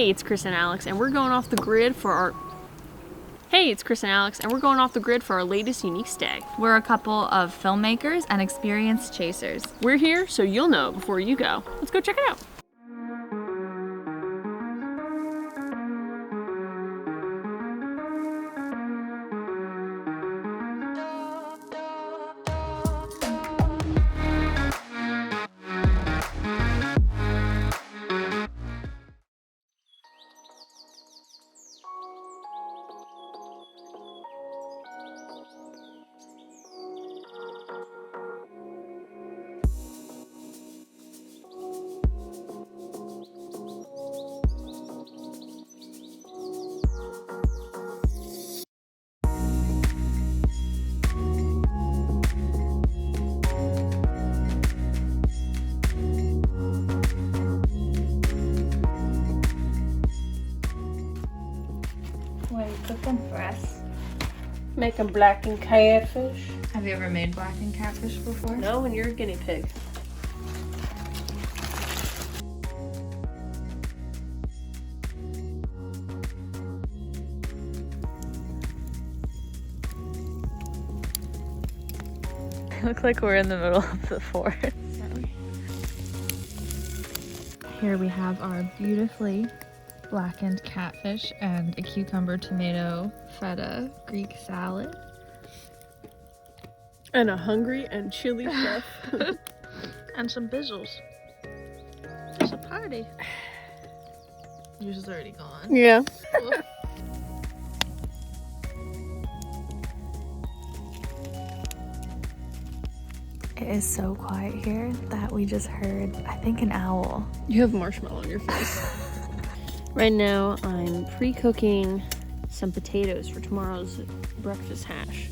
Hey, it's Chris and Alex, and we're going off the grid for our latest unique stag. We're a couple of filmmakers and experienced chasers. We're here so you'll know before you go. Let's go check it out. What are you cooking for us? Making blackened catfish. Have you ever made blackened catfish before? No, and you're a guinea pig. Look like we're in the middle of the forest. Here we have our beautifully blackened catfish and a cucumber, tomato, feta, Greek salad. And a hungry and chilly chef. And some bizzles. It's a party. Yours is already gone. Yeah. It is so quiet here that we just heard, I think, an owl. You have marshmallow on your face. Right now, I'm pre-cooking some potatoes for tomorrow's breakfast hash.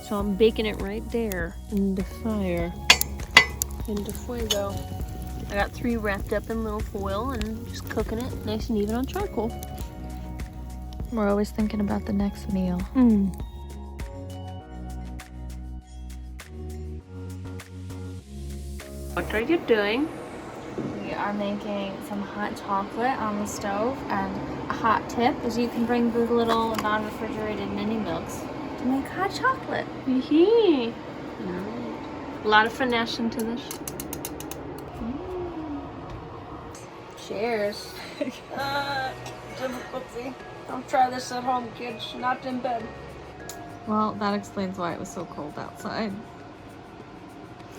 So I'm baking it right there in the fire, in the fuego. I got 3 wrapped up in little foil and just cooking it nice and even on charcoal. We're always thinking about the next meal. What are you doing? We are making some hot chocolate on the stove, and a hot tip is you can bring the little non-refrigerated mini milks to make hot chocolate. Hee. A lot of finesse into this. Cheers. Difficulty. Don't try this at home, kids. Not in bed. Well, that explains why it was so cold outside.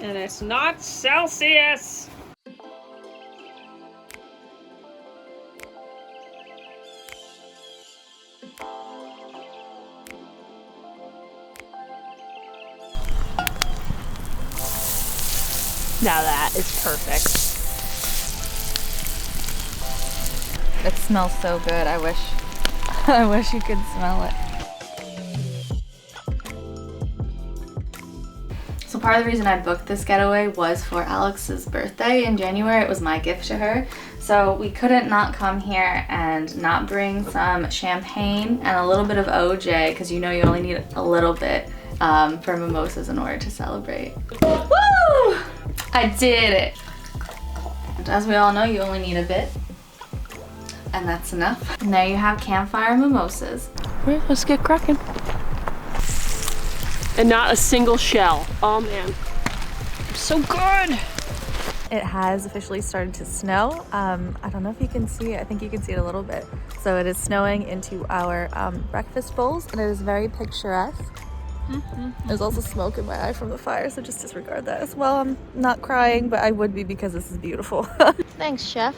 And it's not Celsius. Now that is perfect. It smells so good. I wish you could smell it. So part of the reason I booked this getaway was for Alex's birthday in January. It was my gift to her. So we couldn't not come here and not bring some champagne and a little bit of OJ, because you know you only need a little bit for mimosas in order to celebrate. Woo! I did it! And as we all know, you only need a bit. And that's enough. And there you have campfire mimosas. Well, let's get cracking. And not a single shell. Oh man, so good. It has officially started to snow. I don't know if you can see it. I think you can see it a little bit. So it is snowing into our breakfast bowls, and it is very picturesque. There's also smoke in my eye from the fire, so just disregard that as well. I'm not crying, but I would be because this is beautiful. Thanks, chef.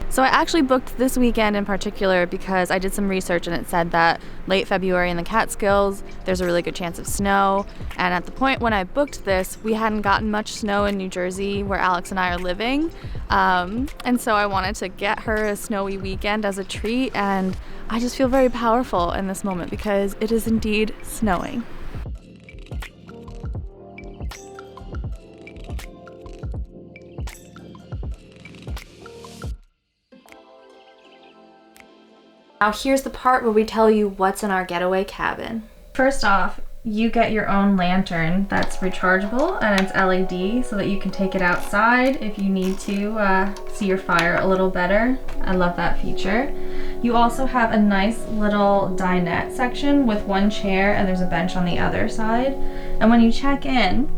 So I actually booked this weekend in particular because I did some research and it said that late February in the Catskills, there's a really good chance of snow. And at the point when I booked this, we hadn't gotten much snow in New Jersey where Alex and I are living. And so I wanted to get her a snowy weekend as a treat. And I just feel very powerful in this moment because it is indeed snowing. Now here's the part where we tell you what's in our getaway cabin. First off, you get your own lantern that's rechargeable and it's LED so that you can take it outside if you need to see your fire a little better. I love that feature. You also have a nice little dinette section with one chair, and there's a bench on the other side. And when you check in,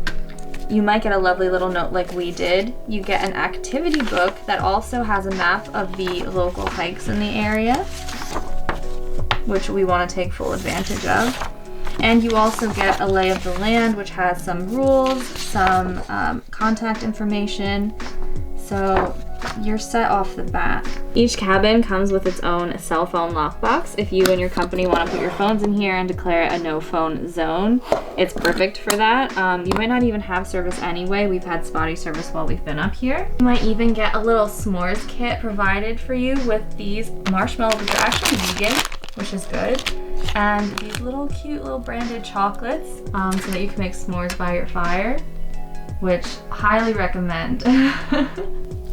you might get a lovely little note like we did. You get an activity book that also has a map of the local hikes in the area, which we want to take full advantage of. And you also get a lay of the land, which has some rules, some contact information. So you're set off the bat. Each cabin comes with its own cell phone lockbox. If you and your company want to put your phones in here and declare it a no phone zone, it's perfect for that. You might not even have service anyway. We've had spotty service while we've been up here. You might even get a little s'mores kit provided for you with these marshmallows, which are actually vegan, which is good. And these little cute little branded chocolates so that you can make s'mores by your fire, which highly recommend.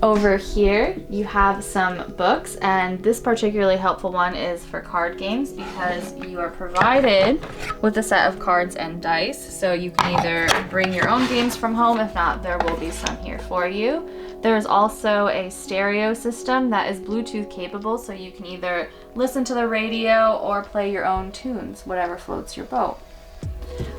Over here, you have some books, and this particularly helpful one is for card games because you are provided with a set of cards and dice. So you can either bring your own games from home. If not, there will be some here for you. There's also a stereo system that is Bluetooth capable, so you can either listen to the radio or play your own tunes, whatever floats your boat.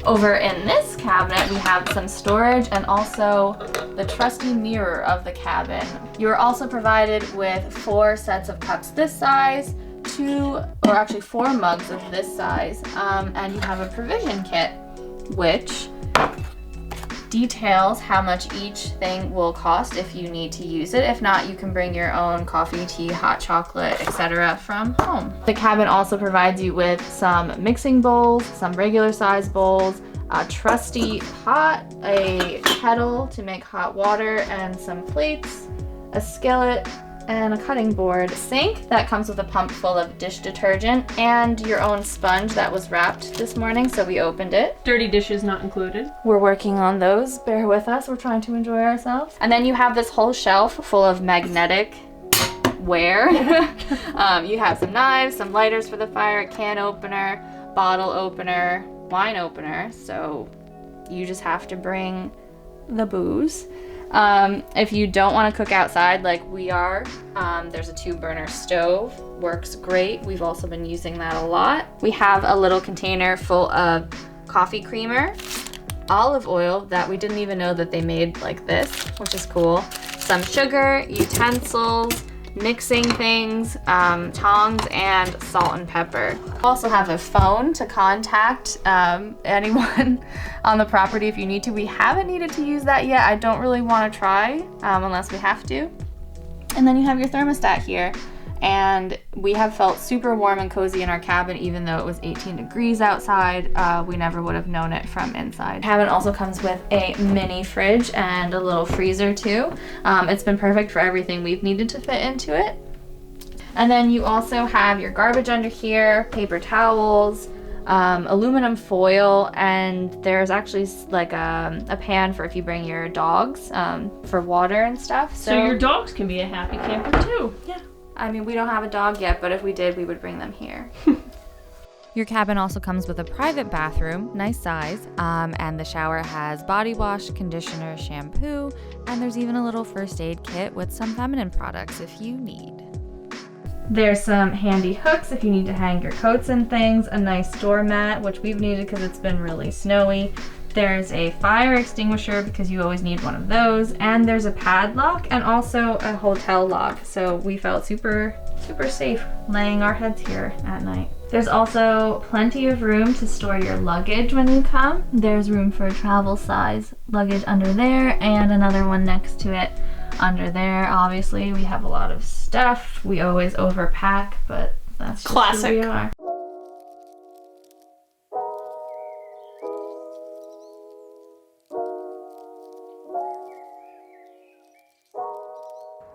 Over in this cabinet, we have some storage and also the trusty mirror of the cabin. You are also provided with 4 sets of cups this size, 4 mugs of this size, and you have a provision kit, which details how much each thing will cost if you need to use it. If not, you can bring your own coffee, tea, hot chocolate, etc. from home. The cabin also provides you with some mixing bowls, some regular size bowls, a trusty pot, a kettle to make hot water, and some plates, a skillet, and a cutting board. Sink that comes with a pump full of dish detergent, and your own sponge that was wrapped this morning, so we opened it. Dirty dishes not included. We're working on those. Bear with us. We're trying to enjoy ourselves. And then you have this whole shelf full of magnetic ware. You have some knives, some lighters for the fire, can opener, bottle opener, wine opener. So you just have to bring the booze. If you don't want to cook outside like we are, there's a 2-burner stove. Works great. We've also been using that a lot. We have a little container full of coffee creamer, olive oil that we didn't even know that they made like this, which is cool. Some sugar, utensils, mixing things, tongs, and salt and pepper. Also have a phone to contact anyone on the property if you need to. We haven't needed to use that yet. I don't really want to try unless we have to. And then you have your thermostat here. And we have felt super warm and cozy in our cabin even though it was 18 degrees outside. We never would have known it from inside. The cabin also comes with a mini fridge and a little freezer too. It's been perfect for everything we've needed to fit into it. And then you also have your garbage under here, paper towels, aluminum foil, and there's actually like a pan for if you bring your dogs for water and stuff. So your dogs can be a happy camper too. Yeah. I mean, we don't have a dog yet, but if we did, we would bring them here. Your cabin also comes with a private bathroom, nice size, and the shower has body wash, conditioner, shampoo, and there's even a little first aid kit with some feminine products if you need. There's some handy hooks if you need to hang your coats and things, a nice doormat, which we've needed because it's been really snowy. There's a fire extinguisher because you always need one of those, and there's a padlock and also a hotel lock, so we felt super safe laying our heads here at night. There's also plenty of room to store your luggage when you come. There's room for travel size luggage under there and another one next to it under there. Obviously we have a lot of stuff. We always overpack, but that's just classic. who we are.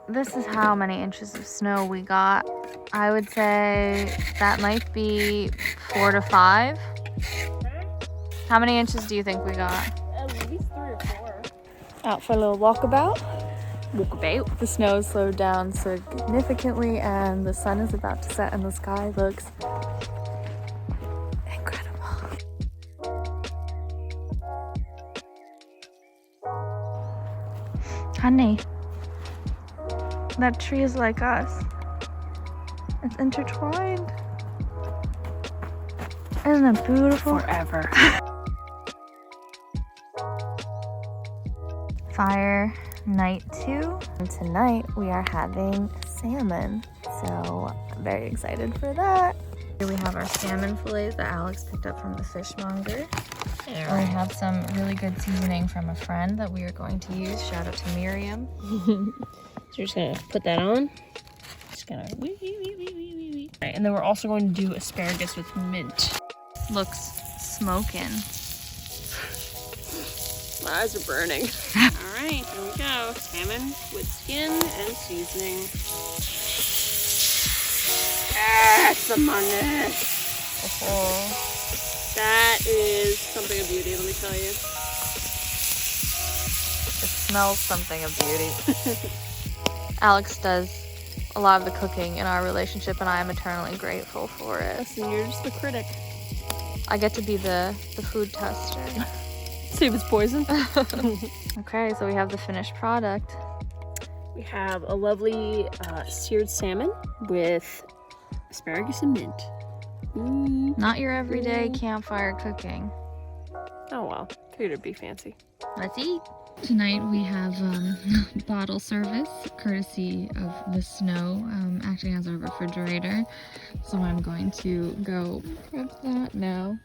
This is how many inches of snow we got. I would say that might be 4 to 5. How many inches do you think we got? At least 3 or 4. Out for a little walkabout. The snow's slowed down significantly and the sun is about to set and the sky looks incredible. Honey, that tree is like us. It's intertwined. Isn't it beautiful? Forever. Fire night 2. And tonight we are having salmon. So I'm very excited for that. Here we have our salmon fillets that Alex picked up from the fishmonger. And we have some really good seasoning from a friend that we are going to use. Shout out to Miriam. So we're just gonna put that on. Just gonna wee. Right, and then we're also going to do asparagus with mint. Looks smoking. My eyes are burning. All right, here we go. Salmon with skin and seasoning. That's the money. That is something of beauty, let me tell you. It smells something of beauty. Alex does a lot of the cooking in our relationship, and I am eternally grateful for it. Listen, you're just the critic. I get to be the food tester. See if it's poison. Okay, so we have the finished product. We have a lovely seared salmon with asparagus and mint. Not your everyday campfire cooking. Oh well, figured it'd be fancy. Let's eat. Tonight we have bottle service, courtesy of the snow, acting as our refrigerator. So I'm going to go prep that now.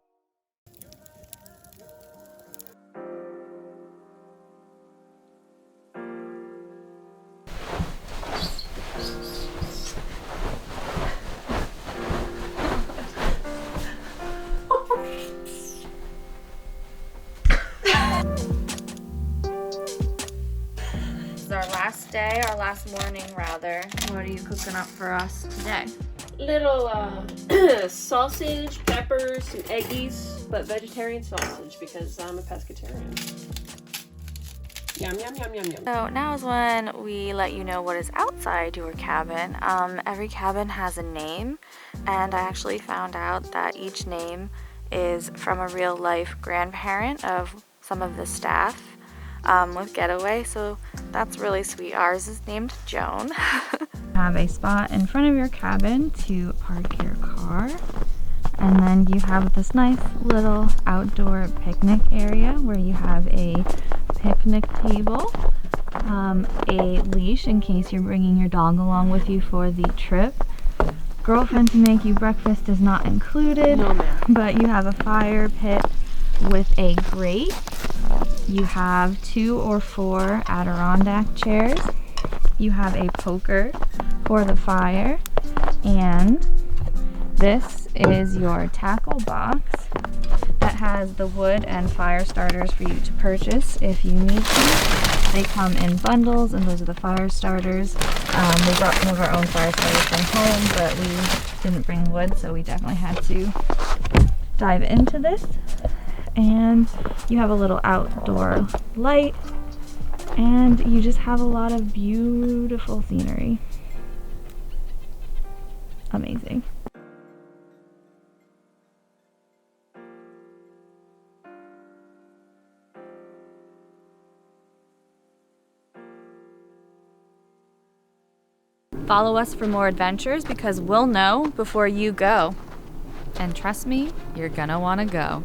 Our last morning rather. What are you cooking up for us today? Little sausage, peppers, some eggies, but vegetarian sausage because I'm a pescatarian. Yum, yum, yum, yum, yum. So now is when we let you know what is outside your cabin. Every cabin has a name, and I actually found out that each name is from a real life grandparent of some of the staff with Getaway, so that's really sweet. Ours is named Joan. Have a spot in front of your cabin to park your car, and then you have this nice little outdoor picnic area where you have a picnic table, a leash in case you're bringing your dog along with you for the trip. Girlfriend to make you breakfast is not included, No, ma'am. but you have a fire pit with a grate. You have 2 or 4 Adirondack chairs. You have a poker for the fire, and this is your tackle box that has the wood and fire starters for you to purchase if you need them. They come in bundles, and those are the fire starters. We brought some of our own fire starters from home, but we didn't bring wood, so we definitely had to dive into this. And you have a little outdoor light, and you just have a lot of beautiful scenery. Amazing. Follow us for more adventures because we'll know before you go. And trust me, you're gonna wanna go.